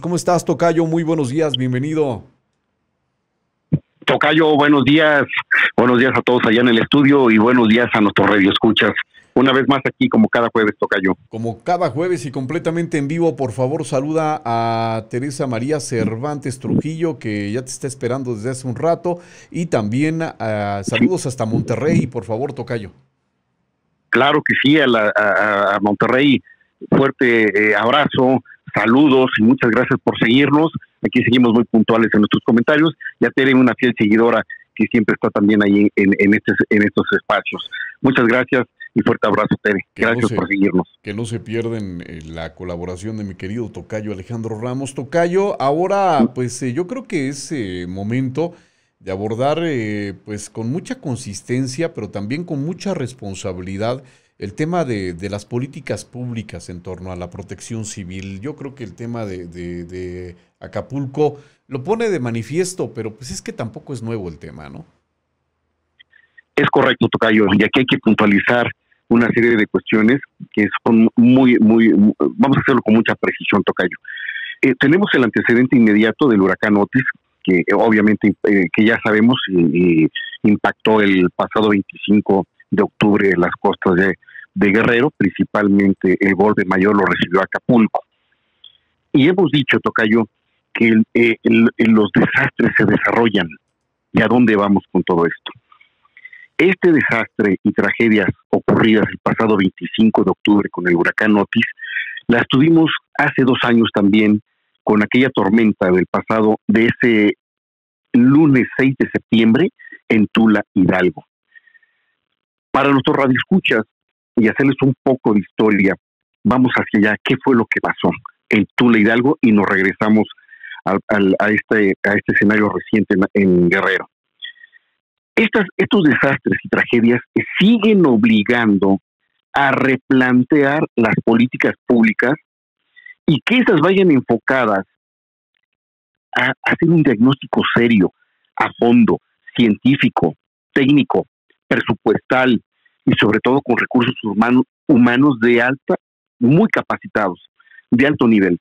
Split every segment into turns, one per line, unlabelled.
¿Cómo estás, tocayo? Muy buenos días, bienvenido.
Tocayo, buenos días a todos allá en el estudio y buenos días a nuestros radioescuchas. Una vez más aquí como cada jueves, Tocayo.
Como cada jueves y completamente en vivo, por favor saluda a Teresa María Cervantes Trujillo, que ya te está esperando desde hace un rato, y también
Sí,
saludos hasta Monterrey, por favor, tocayo.
claro que sí, a Monterrey, fuerte abrazo, saludos y muchas gracias por seguirnos. Aquí seguimos muy puntuales en nuestros comentarios. Ya Tere, una fiel seguidora que siempre está también ahí en estos espacios. Muchas gracias y fuerte abrazo, Tere.
Que no
Gracias
se,
por seguirnos.
que no se pierden la colaboración de mi querido tocayo Alejandro Ramos. Tocayo, ahora pues yo creo que es momento de abordar pues con mucha consistencia, pero también con mucha responsabilidad el tema de las políticas públicas en torno a la protección civil. Yo creo que el tema de Acapulco lo pone de manifiesto, pero pues es que tampoco es nuevo el tema, ¿no?
Es correcto, Tocayo, y aquí hay que puntualizar una serie de cuestiones que son vamos a hacerlo con mucha precisión, Tocayo. Tenemos el antecedente inmediato del huracán Otis, que obviamente que ya sabemos impactó el pasado 25 de octubre en las costas de Guerrero, principalmente el golpe mayor lo recibió Acapulco. Y hemos dicho, Tocayo, que los desastres se desarrollan. ¿Y a dónde vamos con todo esto? Este desastre y tragedias ocurridas el pasado 25 de octubre con el huracán Otis, las tuvimos hace 2 años también con aquella tormenta del pasado, de ese lunes 6 de septiembre en Tula, Hidalgo. Para nuestros radioescuchas y hacerles un poco de historia, vamos hacia allá, qué fue lo que pasó en Tula, Hidalgo, y nos regresamos a este escenario reciente en Guerrero. Estos desastres y tragedias siguen obligando a replantear las políticas públicas y que esas vayan enfocadas a hacer un diagnóstico serio, a fondo, científico, técnico, presupuestal y sobre todo con recursos humanos de alta, muy capacitados, de alto nivel.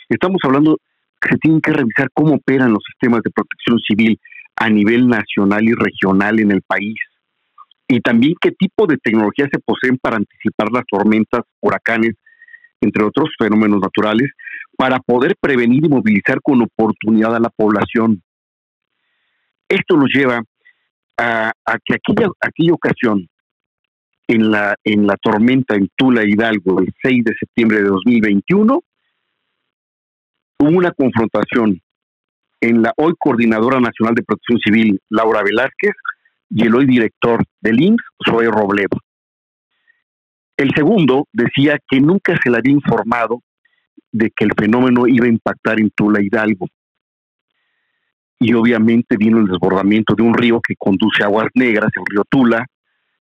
Estamos hablando que se tienen que revisar cómo operan los sistemas de protección civil a nivel nacional y regional en el país, y también qué tipo de tecnologías se poseen para anticipar las tormentas, huracanes, entre otros fenómenos naturales, para poder prevenir y movilizar con oportunidad a la población. Esto nos lleva a que aquella ocasión, en la tormenta en Tula, Hidalgo, el 6 de septiembre de 2021, hubo una confrontación en la hoy Coordinadora Nacional de Protección Civil, Laura Velázquez, y el hoy director del IMSS, Zoe Robledo. El segundo decía que nunca se le había informado de que el fenómeno iba a impactar en Tula, Hidalgo. Y obviamente vino el desbordamiento de un río que conduce a Aguas Negras, el río Tula,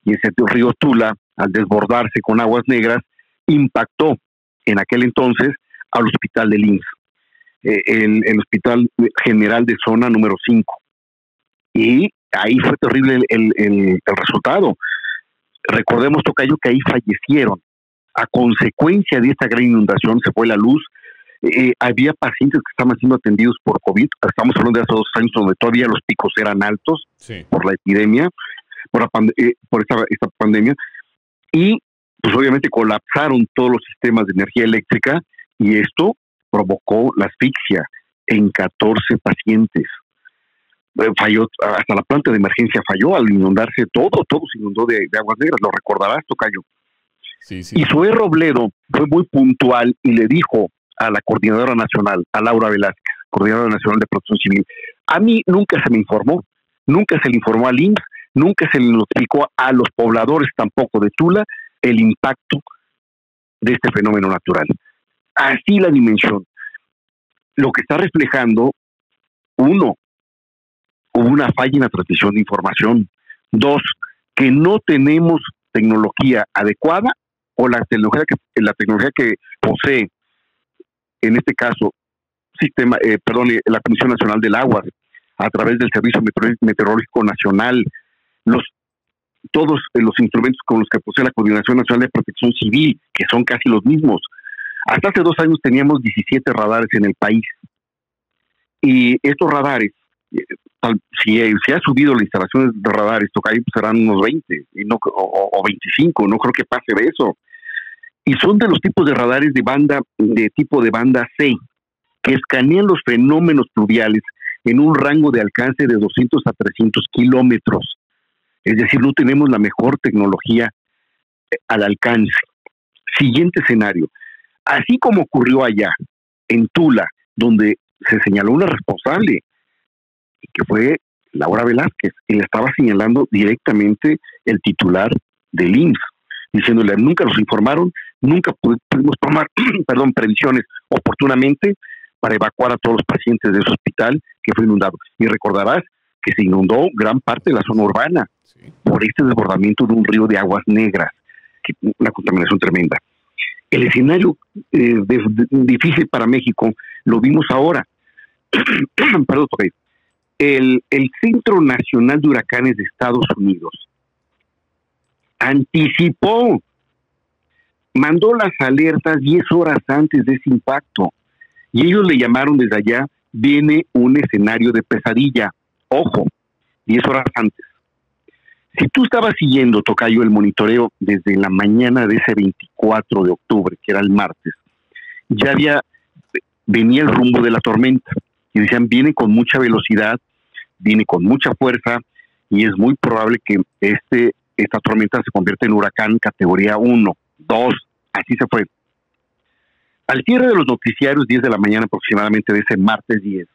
y ese río Tula, al desbordarse con aguas negras, impactó en aquel entonces al hospital del IMSS, el Hospital General de Zona número 5. Y ahí fue terrible el resultado. Recordemos, Tocayo, que ahí fallecieron. A consecuencia de esta gran inundación se fue la luz. Había pacientes que estaban siendo atendidos por COVID. Estamos hablando de hace 2 años, donde todavía los picos eran altos
Sí.
por la epidemia, por esta pandemia. Y pues obviamente colapsaron todos los sistemas de energía eléctrica y esto provocó la asfixia en 14 pacientes. Falló, hasta la planta de emergencia falló al inundarse todo se inundó de aguas negras, lo recordarás, Tocayo.
Sí, sí,
Y
sí.
Zoe Robledo fue muy puntual y le dijo a la Coordinadora Nacional, a Laura Velázquez, Coordinadora Nacional de Protección Civil, a mí nunca se me informó, nunca se le informó al IMSS, nunca se le notificó a los pobladores tampoco de Tula el impacto de este fenómeno natural. Así la dimensión. Lo que está reflejando, uno, hubo una falla en la transmisión de información. Dos, que no tenemos tecnología adecuada o la tecnología que posee, en este caso, la Comisión Nacional del Agua, a través del Servicio Meteorológico Nacional, los todos los instrumentos con los que posee la Coordinación Nacional de Protección Civil, que son casi los mismos. Hasta hace 2 años teníamos 17 radares en el país. Y estos radares, si ha subido las instalaciones de radares, Tocayo, pues serán unos 20 y no, o 25, no creo que pase de eso. Y son de los tipos de radares de tipo de banda C, que escanean los fenómenos pluviales en un rango de alcance de 200 a 300 kilómetros. Es decir, no tenemos la mejor tecnología al alcance. Siguiente escenario. Así como ocurrió allá, en Tula, donde se señaló una responsable, que fue Laura Velázquez, y le estaba señalando directamente el titular del IMSS, diciéndole, nunca nos informaron, nunca pudimos tomar previsiones oportunamente para evacuar a todos los pacientes de ese hospital que fue inundado. Y recordarás que se inundó gran parte de la zona urbana por este desbordamiento de un río de aguas negras, que una contaminación tremenda. El escenario difícil para México lo vimos ahora. Perdón, el Centro Nacional de Huracanes de Estados Unidos anticipó, mandó las alertas 10 horas antes de ese impacto, y ellos le llamaron desde allá, viene un escenario de pesadilla. Ojo, 10 horas antes. Si tú estabas siguiendo, Tocayo, el monitoreo desde la mañana de ese 24 de octubre, que era el martes, ya venía el rumbo de la tormenta, y decían, viene con mucha velocidad, viene con mucha fuerza, y es muy probable que esta tormenta se convierta en huracán categoría 1, 2, así se fue. Al cierre de los noticiarios, 10 de la mañana aproximadamente de ese martes 10,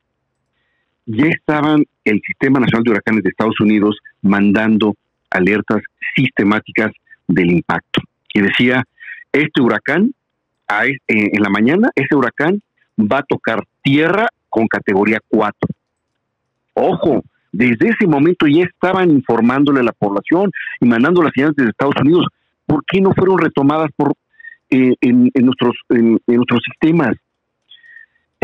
ya estaban el Sistema Nacional de Huracanes de Estados Unidos mandando alertas sistemáticas del impacto. Y decía, este huracán, en la mañana, ese huracán va a tocar tierra con categoría 4. Ojo, desde ese momento ya estaban informándole a la población y mandando las señales desde Estados Unidos. ¿Por qué no fueron retomadas en nuestros sistemas?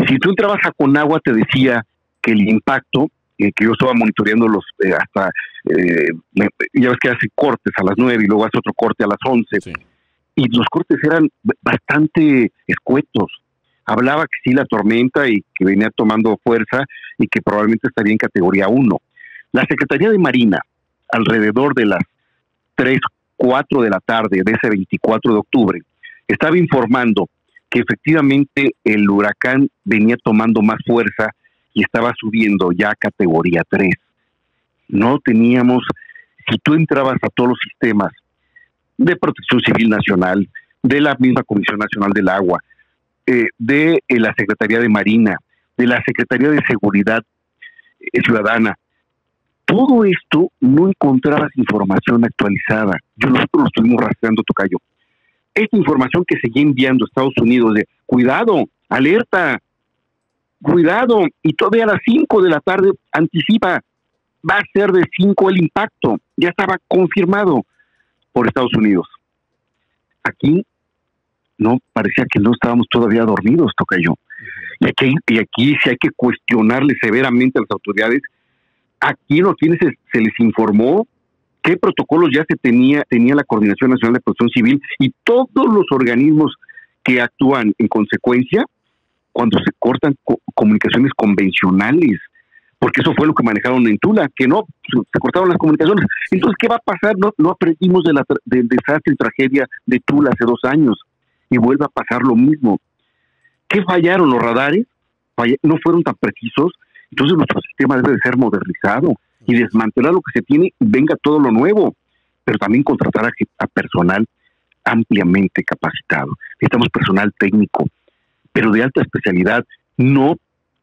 Si tú entrabas a Conagua, te decía que el impacto, que yo estaba monitoreando ya ves que hace cortes a las 9 y luego hace otro corte a las 11, sí. Y los cortes eran bastante escuetos. Hablaba que sí, la tormenta y que venía tomando fuerza y que probablemente estaría en categoría 1. La Secretaría de Marina, alrededor de las 3, 4 de la tarde de ese 24 de octubre, estaba informando que efectivamente el huracán venía tomando más fuerza y estaba subiendo ya a categoría 3. No teníamos, si tú entrabas a todos los sistemas de Protección Civil Nacional, de la misma Comisión Nacional del Agua, de la Secretaría de Marina, de la Secretaría de Seguridad Ciudadana, todo esto no encontrabas información actualizada. Nosotros lo estuvimos rastreando, Tocayo. Esta información que seguía enviando a Estados Unidos de cuidado, alerta, cuidado, y todavía a las 5 de la tarde anticipa, va a ser de 5 el impacto, ya estaba confirmado por Estados Unidos. Aquí no parecía que no estábamos todavía dormidos, Tocayo. Y aquí sí hay que cuestionarle severamente a las autoridades. Aquí no se les informó qué protocolos ya tenía la Coordinación Nacional de Protección Civil y todos los organismos que actúan en consecuencia cuando se cortan comunicaciones convencionales, porque eso fue lo que manejaron en Tula, que no, se cortaron las comunicaciones. Entonces, ¿qué va a pasar? No aprendimos del desastre y tragedia de Tula hace 2 años, y vuelve a pasar lo mismo. ¿Qué fallaron los radares? No fueron tan precisos. Entonces nuestro sistema debe de ser modernizado y desmantelar lo que se tiene, venga todo lo nuevo, pero también contratar a personal ampliamente capacitado. Necesitamos personal técnico, pero de alta especialidad, no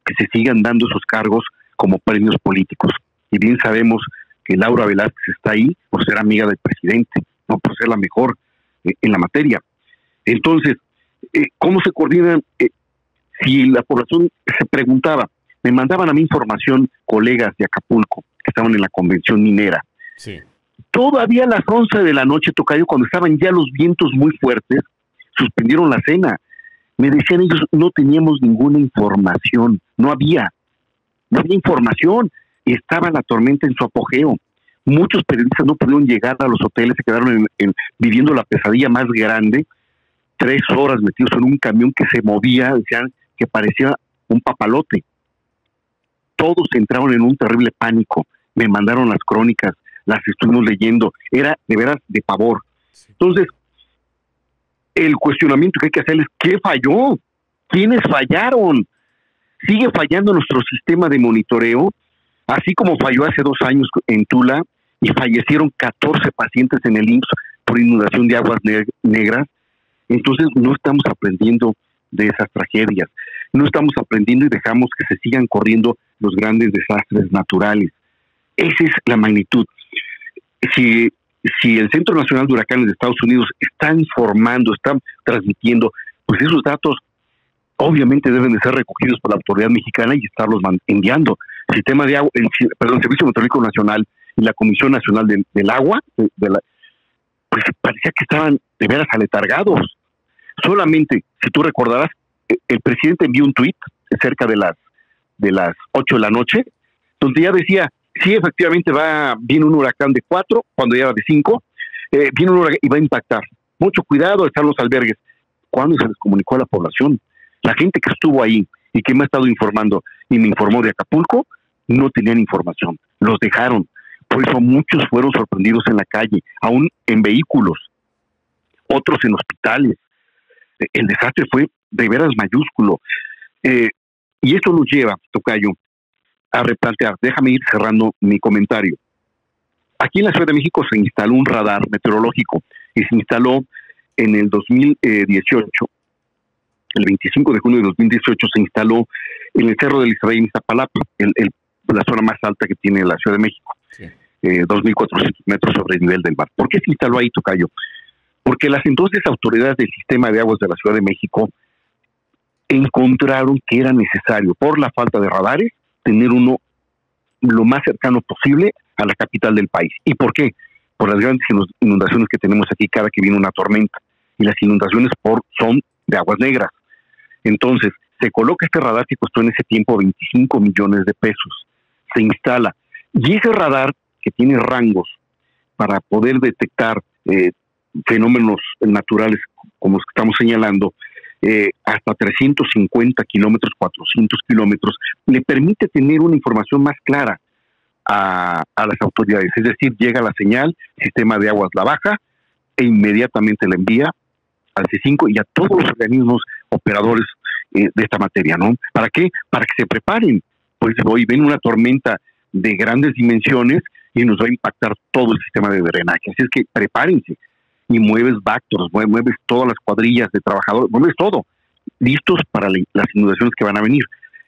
que se sigan dando esos cargos como premios políticos. Y bien sabemos que Laura Velázquez está ahí por ser amiga del presidente, no por ser la mejor en la materia. Entonces, ¿cómo se coordinan? Si la población se preguntaba, me mandaban a mí información colegas de Acapulco que estaban en la convención minera.
Sí.
Todavía a las 11 de la noche, Tocayo, cuando estaban ya los vientos muy fuertes, suspendieron la cena. Me decían ellos, no teníamos ninguna información, no había información, y estaba la tormenta en su apogeo. Muchos periodistas no pudieron llegar a los hoteles, se quedaron viviendo la pesadilla más grande, 3 horas metidos en un camión que se movía, decían que parecía un papalote. todos entraron en un terrible pánico. Me mandaron las crónicas, las estuvimos leyendo, era de veras de pavor. Entonces, el cuestionamiento que hay que hacer es, ¿qué falló? ¿Quiénes fallaron? Sigue fallando nuestro sistema de monitoreo, así como falló hace 2 años en Tula y fallecieron 14 pacientes en el IMSS por inundación de aguas negras. Entonces no estamos aprendiendo de esas tragedias, no estamos aprendiendo y dejamos que se sigan corriendo los grandes desastres naturales. Esa es la magnitud. Si el Centro Nacional de Huracanes de Estados Unidos está informando, está transmitiendo, pues esos datos obviamente deben de ser recogidos por la autoridad mexicana y estarlos enviando. El sistema de agua, el Servicio Meteorológico Nacional y la Comisión Nacional del Agua, pues parecía que estaban de veras aletargados. Solamente, si tú recordarás, el presidente envió un tuit cerca de las 8 de la noche, donde ya decía, sí, efectivamente viene un huracán de 4, cuando ya era de 5, viene un huracán y va a impactar. Mucho cuidado, están los albergues. ¿Cuándo se les comunicó a la población? La gente que estuvo ahí y que me ha estado informando y me informó de Acapulco, no tenían información, los dejaron. Por eso muchos fueron sorprendidos en la calle, aún en vehículos, otros en hospitales. El desastre fue de veras mayúsculo. Y esto nos lleva, tocayo, a replantear. Déjame ir cerrando mi comentario. Aquí en la Ciudad de México se instaló un radar meteorológico y se instaló en el 2018. El 25 de junio de 2018 se instaló en el Cerro del Israel en Iztapalapa, la zona más alta que tiene la Ciudad de México, sí. 2.400 metros sobre el nivel del mar. ¿Por qué se instaló ahí, tocayo? Porque las entonces autoridades del sistema de aguas de la Ciudad de México encontraron que era necesario, por la falta de radares, tener uno lo más cercano posible a la capital del país. ¿Y por qué? Por las grandes inundaciones que tenemos aquí cada que viene una tormenta. Y las inundaciones son de aguas negras. Entonces, se coloca este radar que costó en ese tiempo 25 millones de pesos. Se instala. Y ese radar, que tiene rangos para poder detectar fenómenos naturales como los que estamos señalando, hasta 350 kilómetros, 400 kilómetros, le permite tener una información más clara a las autoridades. Es decir, llega la señal, el sistema de aguas la baja e inmediatamente la envía al C5 y a todos los organismos operadores de esta materia, ¿no? ¿Para qué? Para que se preparen. Pues hoy ven una tormenta de grandes dimensiones y nos va a impactar todo el sistema de drenaje. Así es que prepárense. Y mueves Bactors, mueves todas las cuadrillas de trabajadores, mueves todo, listos para las inundaciones que van a venir.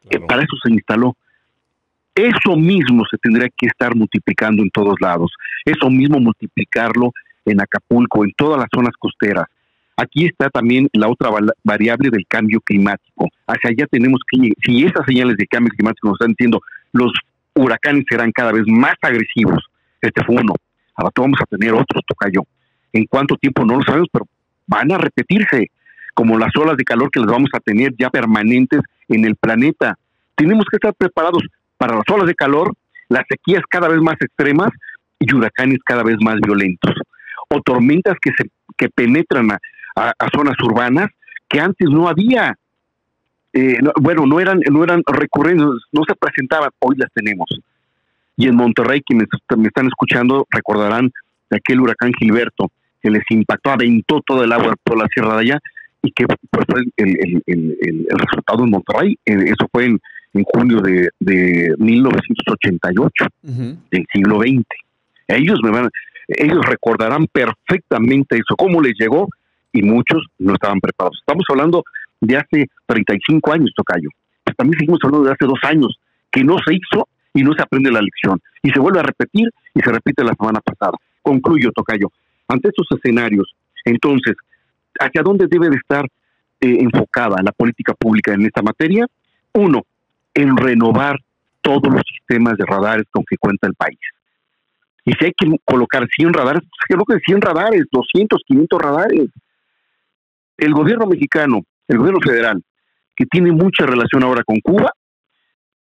Claro. Para eso se instaló. Eso mismo se tendría que estar multiplicando en todos lados. Eso mismo multiplicarlo en Acapulco, en todas las zonas costeras. Aquí está también la otra variable del cambio climático. Hacia allá tenemos que, si esas señales de cambio climático nos están diciendo, los huracanes serán cada vez más agresivos. Este fue uno. Ahora vamos a tener otros, tocayo. En cuánto tiempo no lo sabemos, pero van a repetirse, como las olas de calor que las vamos a tener ya permanentes en el planeta. Tenemos que estar preparados para las olas de calor, las sequías cada vez más extremas y huracanes cada vez más violentos. O tormentas que penetran a zonas urbanas que antes no había. No eran recurrentes, no se presentaban, hoy las tenemos. Y en Monterrey, quienes me están escuchando recordarán de aquel huracán Gilberto, que les impactó, aventó todo el agua por la sierra de allá, y que pues, fue el resultado en Monterrey. Eso fue en junio de 1988, del siglo XX. Ellos recordarán perfectamente eso, cómo les llegó, y muchos no estaban preparados. Estamos hablando de hace 35 años, tocayo. Pero también seguimos hablando de hace 2 años, que no se hizo y no se aprende la lección. Y se vuelve a repetir, y se repite la semana pasada. Concluyo, tocayo. Ante estos escenarios, entonces, ¿hacia dónde debe de estar enfocada la política pública en esta materia? 1, en renovar todos los sistemas de radares con que cuenta el país. Y si hay que colocar 100 radares, pues que coloquen 100 radares, 200, 500 radares. El gobierno mexicano, el gobierno federal, que tiene mucha relación ahora con Cuba,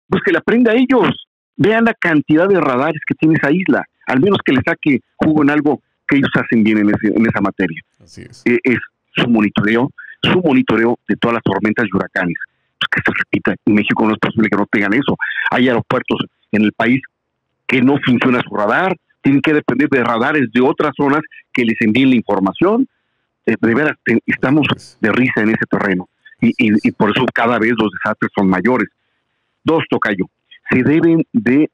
pues que le aprenda a ellos. Vean la cantidad de radares que tiene esa isla, al menos que le saque jugo en algo que ellos hacen bien en esa materia.
Así es.
Es su monitoreo de todas las tormentas y huracanes. que se repita. En México no es posible que no tengan eso. Hay aeropuertos en el país que no funciona su radar, tienen que depender de radares de otras zonas que les envíen la información. De veras, estamos de risa en ese terreno. Y por eso cada vez los desastres son mayores. Dos, tocayo, se deben de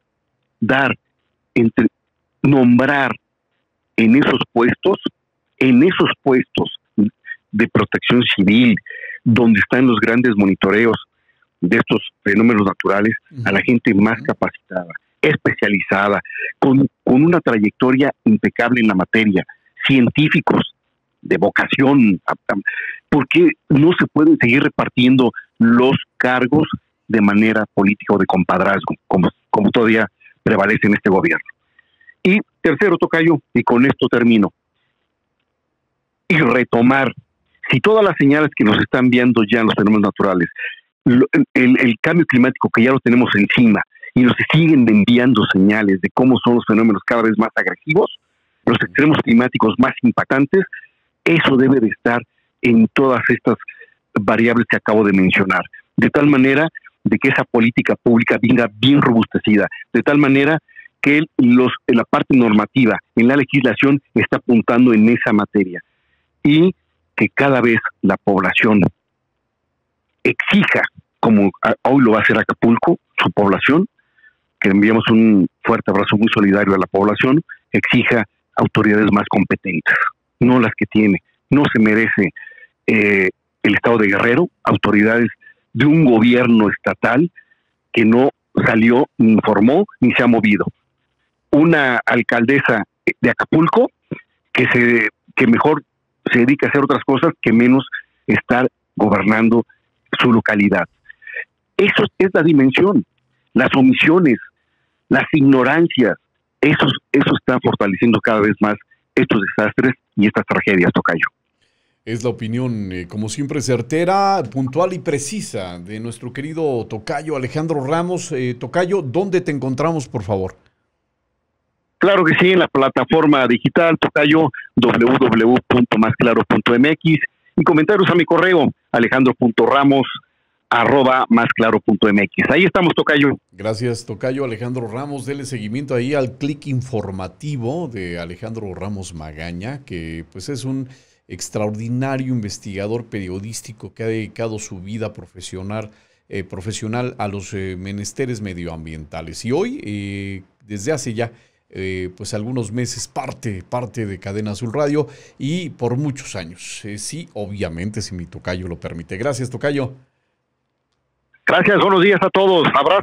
nombrar en esos puestos de protección civil, donde están los grandes monitoreos de estos fenómenos naturales, a la gente más capacitada, especializada, con una trayectoria impecable en la materia, científicos de vocación, porque no se pueden seguir repartiendo los cargos de manera política o de compadrazgo, como todavía prevalece en este gobierno. Y tercero, tocayo, y con esto termino, y retomar, si todas las señales que nos están viendo ya en los fenómenos naturales, el cambio climático que ya lo tenemos encima, y nos siguen enviando señales de cómo son los fenómenos cada vez más agresivos, los extremos climáticos más impactantes, eso debe de estar en todas estas variables que acabo de mencionar, de tal manera de que esa política pública venga bien robustecida, de tal manera que en la parte normativa, en la legislación, está apuntando en esa materia, y que cada vez la población exija, como hoy lo va a hacer Acapulco, su población, que enviamos un fuerte abrazo muy solidario a la población, exija autoridades más competentes, no las que tiene. No se merece el estado de Guerrero autoridades de un gobierno estatal que no salió, ni informó, ni se ha movido. Una alcaldesa de Acapulco que mejor se dedica a hacer otras cosas que menos estar gobernando su localidad. Eso es la dimensión. Las omisiones, las ignorancias, eso está fortaleciendo cada vez más estos desastres y estas tragedias, tocayo.
Es la opinión, como siempre, certera, puntual y precisa de nuestro querido tocayo Alejandro Ramos. Tocayo, ¿dónde te encontramos, por favor?
Claro que sí, en la plataforma digital, tocayo, www.masclaro.mx, y comentarios a mi correo, alejandro.ramos@masclaro.mx. Ahí estamos, tocayo.
Gracias, tocayo Alejandro Ramos. Dele seguimiento ahí al clic informativo de Alejandro Ramos Magaña, que pues es un extraordinario investigador periodístico que ha dedicado su vida profesional a los menesteres medioambientales. Y hoy, desde hace ya pues algunos meses, parte de Cadena Azul Radio, y por muchos años. Sí, obviamente, si mi tocayo lo permite. Gracias, tocayo.
Gracias, buenos días a todos. Abrazo.